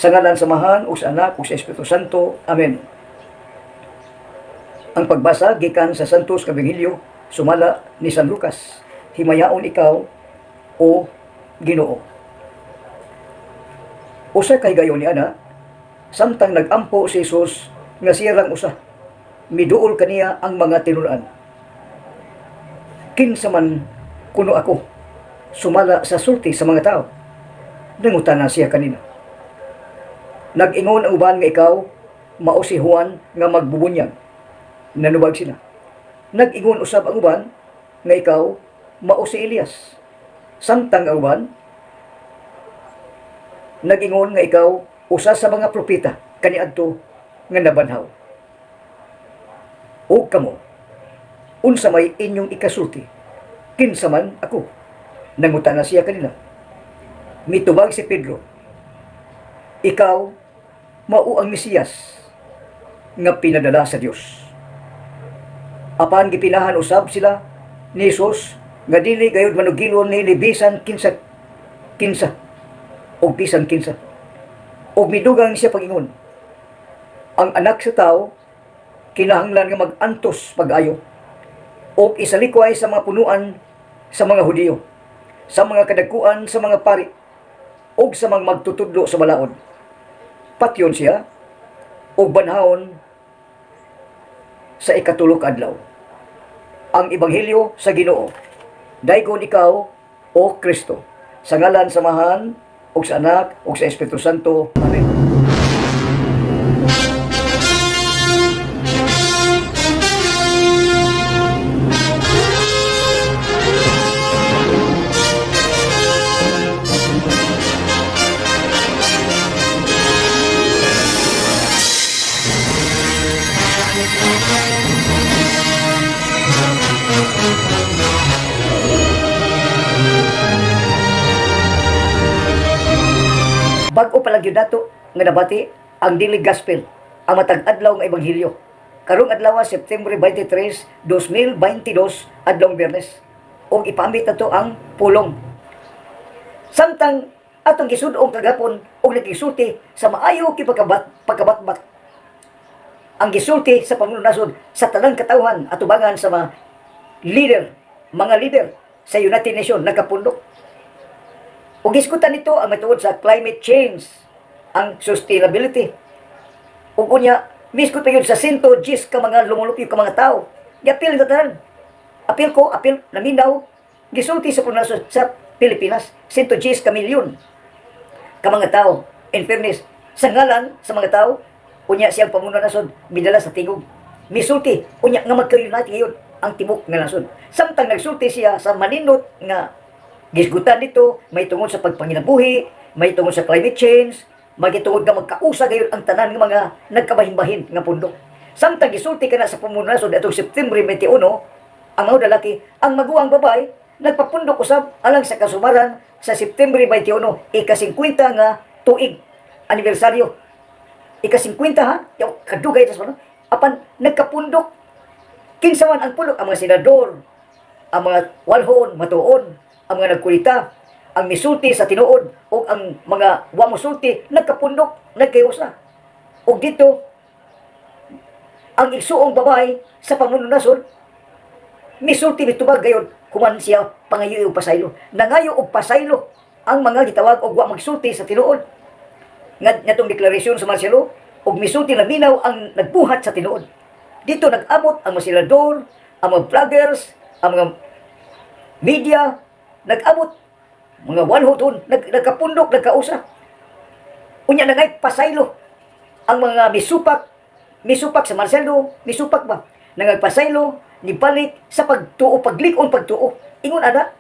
Sa ngalan samahan ug sa Anak ug sa Espiritu Santo. Amen. Ang pagbasa gikan sa Santos nga Ebanghelyo sumala ni San Lucas. Himayaon ikaw o Ginoo. Usa kay gayon ni ana, samtang nagampo si Jesus nga sirang usa, miduol kaniya ang mga tinul-an. Kinsa man kuno ako, sumala sa sulti sa mga tao. Nangutana siya kanina. Nag-ingon ang uban nga ikaw, mao si Juan nga magbubunyag. Nanubag sila. Nag-ingon usab ang uban nga ikaw, mao si Elias. Samtang ang uban, nag-ingon nga ikaw, usa sa mga propeta, kaniadto nga nabanhaw. O kamo, unsa may inyong ikasulti, kinsa man ako. Nangutana siya kanila. Mitubag si Pedro, ikaw, mao ang Mesiyas nga pinadala sa Dios. Apan gipinahan usab sila ni Jesus nga dili gayud manugilon ni bisan kinsa o bisan kinsa. O midugang siya pag-ingon, ang anak sa tao kinahanglan nga mag-antos pag-ayo o isalikway sa mga punuan sa mga Hudiyo, sa mga kadagkuan sa mga pari o sa mga magtutudlo sa balaod. Patyon siya o banhawon sa ikatulok adlaw. Ang Ebanghelyo sa Ginoo. Daygon ikaw o Kristo. Sa ngalan samahan o sa Anak o sa Espiritu Santo. Amen. Bago pa lang yun dato nga nabati ang Daily Gospel, ang matag adlaw nga Ebanghelyo. Karong adlaw September 23, 2022, adlaw Biyernes. O ipamit nato ang pulong. Samtang atong gisudong kagapon og nagisulti sa maayo ki pagkabatbat. Ang gisulti sa pamununasod sa tanang katawhan atubangan sa mga leader sa United Nations nagkapundok. Ug iskutan nito ang matuod sa climate change, ang sustainability. Ug unya, miskot pa yun sa 110 ka mga lumulupyo ka mga tao. Giapil na tanan. Apil naminaw, gisulti sa punasod sa Pilipinas, 110 ka milyon ka mga tao. In fairness, sa ngalan sa mga tao, unya siyang pamununasod, midala sa tingog. Misulti, unya nga magka-unite ngayon ang tibok nga nasod. Samtang nagsulti siya sa maninot nga gisgutan dito, may tungod sa pagpanginabuhi, may tungod sa climate change, may tungod nga magkausa gayon ang tanan ng mga nagkabahin-bahin nga pundok. Samtang gisulti ka na sa pamununasod atong September 21, ang mga lalaki, ang maguwang babay, nagpapundok usab alang sa kasumaran sa September 21, ika-50 nga tuig, anibersaryo. Ika-50 ha, yung kadugay tas ano, apan nagkapundok, kinsa man ang pundok, ang mga senador, ang mga walhon, matuon, ang mga nagkulita, ang misulti sa tinuod, o ang mga wamusulti, nagkapundok, nagkayusa. O dito, ang igsuong babay sa pamununasod, misulti mitubag gayon, kuman siya pangayo o pasaylo. Nangayo o pasaylo ang mga gitawag o magsulti sa tinuod. Nga itong deklarasyon sa Marcelo, o misulti na minaw ang nagbuhat sa tinuod. Dito nag-amot ang mga senador, ang mga vloggers, ang mga media, nag-amot, mga wanhoton, nagkapundok, nagkausa. Unya na ngay pasaylo, ang mga misupak sa Marcelo, misupak ba? Nangagpasaylo, nibalik sa pagtuo, paglikon, pagtuo. Ingon ana,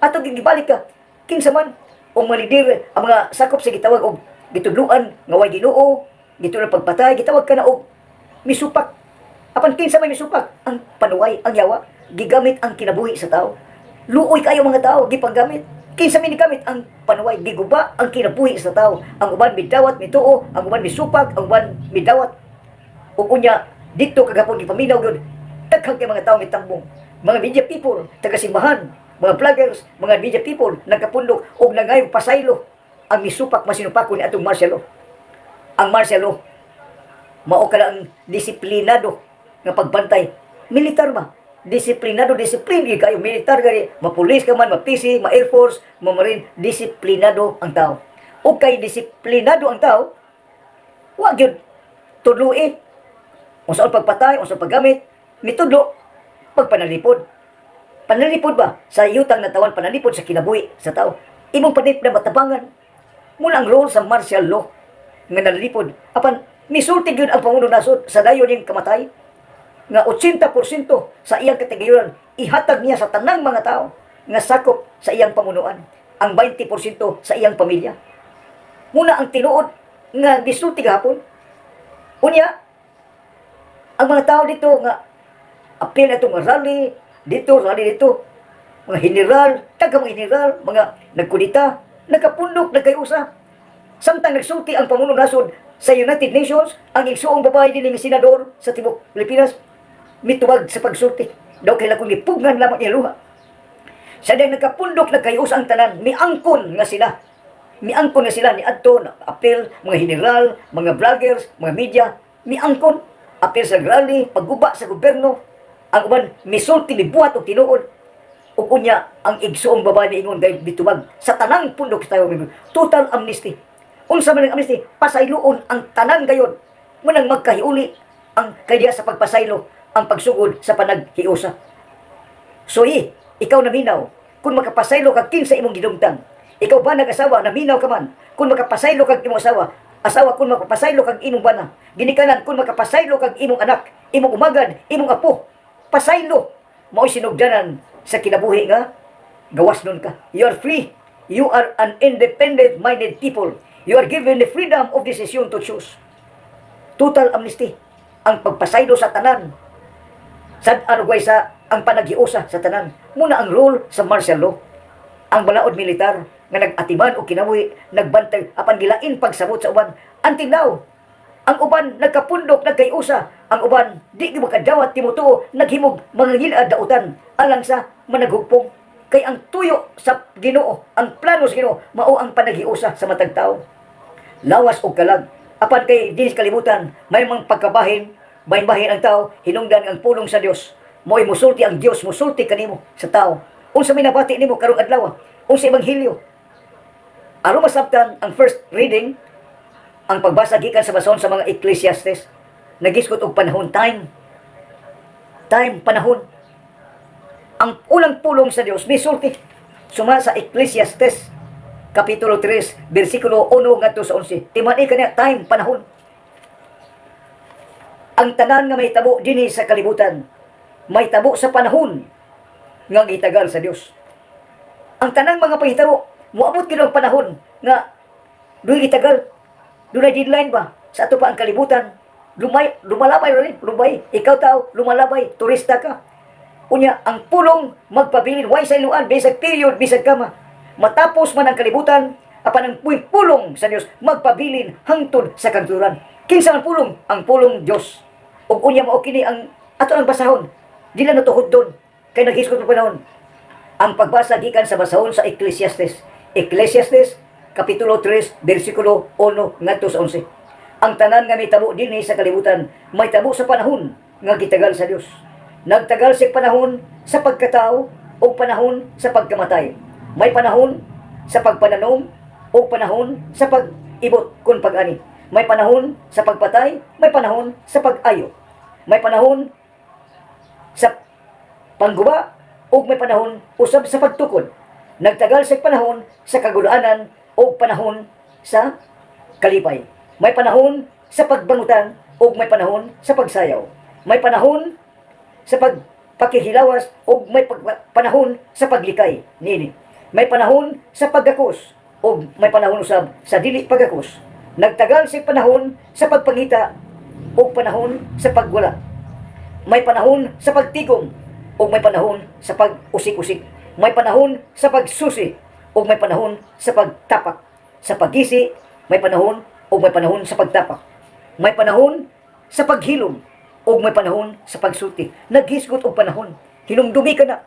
ato gibalik ka, kinsa man, o mga lider, ang mga sakop sa gitawag, o gitudluan, nga way Ginoo, gitulong pagpatay, gitawag ka na, o misupak. Apan kinsa may misupak, ang panuway, ang yawa, gigamit ang kinabuhi sa tao. Luoy kayo mga tao, gipanggamit. Kinsa minigamit ang panuway, giguba ang kinabuhi sa tao. Ang uban midawat, mituo, ang uban misupag, ang uban midawat. Ug unya, dito kagapon gipaminaw gyud, daghang kay mga tao mitambong. Mga media people, taga-simbahan, mga vloggers, mga media people, nagkapundok, og nangayong pasaylo, ang misupak masinupako ni atong Marcelo. Ang martial law, mao ka ang disiplinado nga pagbantay. Militar ba? Disiplin kayo. Militar gani, mapulis ka man, mapisi, ma-air force, ma-marine, disiplinado ang tao. O kay disiplinado ang tao, wag yun tudloi. Unsa pagpatay, unsa paggamit, mitudlo pagpanalipod. Panalipod ba? Sa yutang na tawan, panalipod sa kinabuhi sa tao. Imong panit na matabangan. Muna ang role sa martial law nga nalipod. Apan, misulti yun ang Pangulo Nasod sa dayon yung kamatay. Nga 80% sa iyang kategoryaan, ihatag niya sa tanang mga tao nga sakop sa iyang pamunuan. Ang 20% sa iyang pamilya. Muna ang tinuod nga gisulti gahapon. Unya, ang mga tao dito nga apil na itong rally dito, mga general, mga general, mga nagkudita, nagkapundok, nagkayusa. Samtang nagsulti ang Pangulo Nasod sa United Nations, ang igsuong babae din ng senador sa Tibok, Pilipinas, mituwag sa pagsulti. Daw kailan kong ipugngan lamang niya luha. Sa dahil nagkapundok, nagkayusa ang tanan, miangkon nga sila. Miangkon nga sila ni Adto, apil, mga general, mga vloggers, mga media, miangkon, apil sa rally, pagguba sa gobyerno, ang uban misulti ni buhat o tinuod o kunya ang igsuong babae ni ingon dahil bitubag sa tanang pundok sa tayo total amnesty. Unsa man ang amnesty, pasayloon ang tanan gayon munang magkahiuli ang kaya sa pagpasaylo ang pagsugod sa panaghiusa. So ikaw naminaw kung makapasaylo kag kinsa imong gidumtang. Ikaw ba nag-asawa, naminaw ka man kung makapasaylo kag imong asawa kung makapasaylo kag imong bana, ginikanan kung makapasaylo kag imong anak, imong umagad, imong apo, pasaylo, mao'y sinugdanan sa kinabuhi nga, gawas nun ka. You are free. You are an independent-minded people. You are given the freedom of decision to choose. Total amnesty. Ang pagpasaylo sa tanan. Sad arugay sa ang panaghiusa sa tanan. Muna ang rule sa martial law. Ang balaod militar nga nag-atiman o kinabuhi, nagbantay, apan gilain pagsabot sa uban. Until now, ang uban nagkapundok, nagkayusa. Ang uban di makadawat timutuo, naghimog mga gilad dautan alang sa managhugpong. Kay ang tuyo sa Ginoo, ang plano sa Ginoo, mao ang panaghiusa sa matag tao. Lawas o kalag. Apan kay di kalibutan, may mga pagkabahin, bahin-bahin ang tao, hinungdan ang pulong sa Dios. Mo'y musulti ang Dios, musulti kanimo sa tao. Unsa minabati nimo karong adlaw, unsa ebanghelyo. Aron masabtan ang first reading, ang pagbasa gikan sa basahon sa mga Ecclesiastes, nagisgot og panahon, time, panahon. Ang ulang pulong sa Dios misulti suma sa Ecclesiastes kapitulo 3 bersikulo 1 ngadto sa 11. Timani kaniya time, panahon. Ang tanan nga may tabo dinhi sa kalibutan, may tabo sa panahon nga gitagal sa Dios. Ang tanang mga panghitabo moabot gid ang panahon nga duy gitagal. Dunay deadline ba? Sa ato pa ang kalibutan. Lumalabay rin. Lumay. Ikaw tao, lumalabay. Turista ka. Unya, ang pulong magpabilin. Way sa iluan. Bisag period, bisag kama. Matapos man ang kalibutan, apan ang pulong sa Dios magpabilin hangtod sa kanturan. Kinsa ang pulong? Ang pulong Dios. Ug unya mao kini ang ato ang basahon. Dili na tuhod doon. Kay naghisgot pa panahon. Ang pagbasa gikan sa basahon sa Ecclesiastes. Ecclesiastes kapitulo 3, bersikulo 1 ngadto sa 11. Ang tanan nga may tabo dinhi sa kalibutan, may tabo sa panahon nga gitagal sa Dios. Nagtagal sa panahon sa pagkatao o panahon sa pagkamatay. May panahon sa pagpananom o panahon sa pag-ibot kun pag-ani. May panahon sa pagpatay, may panahon sa pag-ayo. May panahon sa pangguba o may panahon usab sa pagtukod. Nagtagal sa panahon sa kagulaanan o panahon sa kalipay. May panahon sa pagbangutan o may panahon sa pagsayaw. May panahon sa pagpakihilawas o may panahon sa paglikay. Nini. May panahon sa paggakos o may panahon usab sa dili paggakos. Nagtagal sa panahon sa pagpangita o panahon sa pagwala. May panahon sa pagtigom o may panahon sa pag-usik-usik. May panahon sa pagsusi o may panahon sa pagtapak. Sa pagisi, may panahon o may panahon sa pagtapak. May panahon sa paghilom o may panahon sa pagsulti. Naghisgot og panahon. Hinumdumi ka na.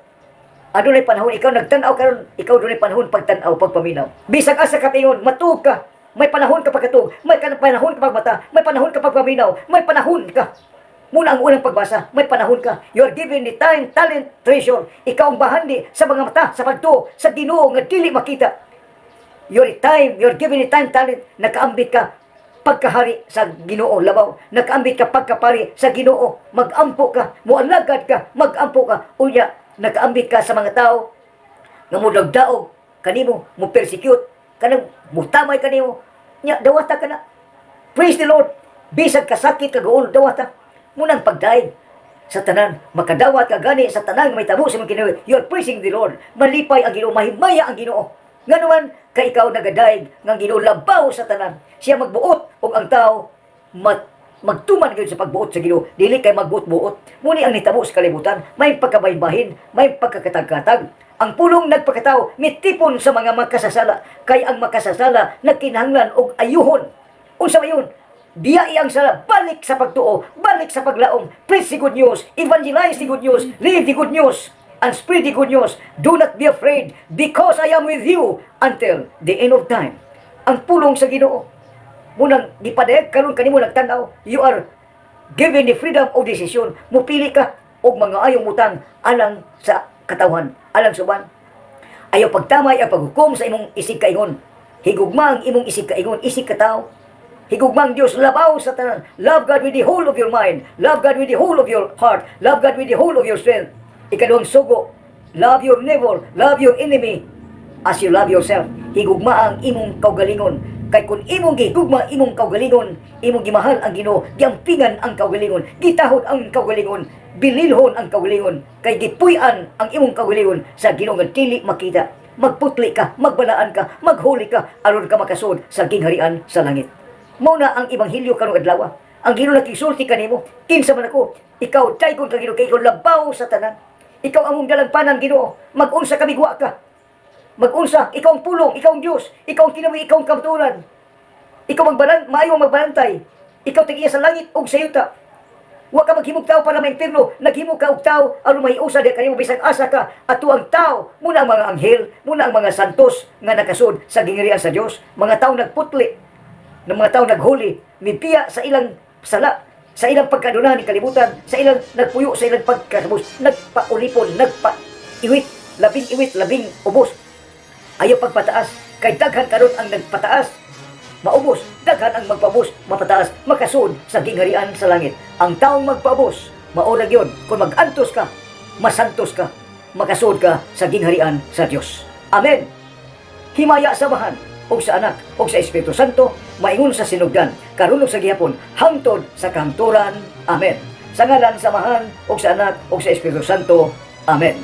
Adunay panahon ikaw nagtan-aw karon, ikaw dunay panahon pagtan-aw, pagpaminaw. Bisag asa ka tingon, matuog ka. May panahon ka pagkatog, may panahon ka pagmata, may panahon ka pagpaminaw, may panahon ka. Muna ang unang pagbasa, may panahon ka. You are given the time, talent, treasure. Ikaw ang bahandi sa mga mata, sa pagtuo, sa Ginoo nga dili makita. You're given the time, talent, nakaambit ka pagkahari sa Ginoo labaw. Nakaambit ka pagkapari sa Ginoo. Magampo ka, mualagad ka, magampo ka. Unya, nakaambit ka sa mga tao nga mudagdaog kanimo, mo persecute kanang mutamay kanimo. Nya dawata ka na. Praise the Lord. Bisag kasakit kagaol dawata. Munang pagdaig sa tanan, makadawat ka gani sa tanan may tabo sa mga Ginoo. You are praising the Lord. Malipay ang Ginoo, mahimaya ang Ginoo. Nga naman, ka ikaw nagadaig ng Ginoo labaw sa tanan. Siya magbuot ug ang tao magtuman gyud sa pagbuot sa Ginoo. Dili kay magbuot-buot. Muni ang nitabo sa kalibutan, may pagkabaybahin, may pagkakatag-katag. Ang pulong nagpakatao mitipon sa mga makasasala, kay ang makasasala nagkinahanglan og ayuhon. Unsa mayon? Biyai ang sala, balik sa pagtuo, balik sa paglaom. Preach the good news, evangelize the good news, live the good news, and spread the good news. Do not be afraid, because I am with you until the end of time. Ang pulong sa Ginoo, munang gipadayag karon kanimo nagtanaw, you are given the freedom of decision. Mupili ka og mga ayong utang alang sa katawhan, alang suban. Ayaw pagtamay ang paghukom sa imong isig kaingon. Higugma ang imong isig kaingon, isig kataw. Higugmang Diyos, labaw sa tanan. Love God with the whole of your mind. Love God with the whole of your heart. Love God with the whole of your strength. Ikaduhang sugo, love your neighbor, love your enemy as you love yourself. Higugma ang imong kaugalingon. Kay kung imong gihigugma imong kaugalingon, imong gimahal ang Ginoo, giampingan ang kaugalingon, gitahod ang kaugalingon, bililhon ang kaugalingon, kay gipuy-an ang imong kaugalingon sa Ginoo nga dili makita. Magputli ka, magbalaan ka, maghuli ka, aron ka makasud sa gingharian sa langit. Mao na ang ebanghelyo karong adlaw. Ang Ginoo nakisulti kanimo, kinsa man ako, ikaw dayon ka Ginoo, kay ikaw labaw sa tanan. Ikaw among dalagpanan Ginoo, mag-unsa ka bigwa ka. Mag-unsa, ikaw ang pulong, ikaw ang Diyos, ikaw ang kinabuhi, ikaw ang kamatuoran. Ikaw maayo magbalantay. Ikaw tigiya sa langit ug sa yuta. Wa ka maghimog tao para maimperno, naghimog ka og tao aron mahiusa di kanimo bisag asa ka ato ang tao, muna ang mga anghel, muna ang mga santos nga nakasud sa gingharian sa Dios, mga tao nagputli, ng mga tao naghuli, mipiya sa ilang sala, sa ilang pagkadunahan ni kalibutan, sa ilang nagpuyo, sa ilang pagkasabos, nagpaulipon, nagpaiwit, labing ubos. Ayaw pagpataas, kay daghan karon ang nagpataas, maubos, daghan ang magpabos, mapataas, makasud sa gingharian sa langit. Ang taong magpabos, maurag yun, kung mag-antos ka, masantos ka, makasud ka sa gingharian sa Diyos. Amen. Himaya samahan, o sa anak, o sa Espiritu Santo, maingon sa sinugdan, karon ug sa gihapon, hangtod sa kanturan. Amen. Sa ngalan, samahan, o sa anak, o sa Espiritu Santo. Amen.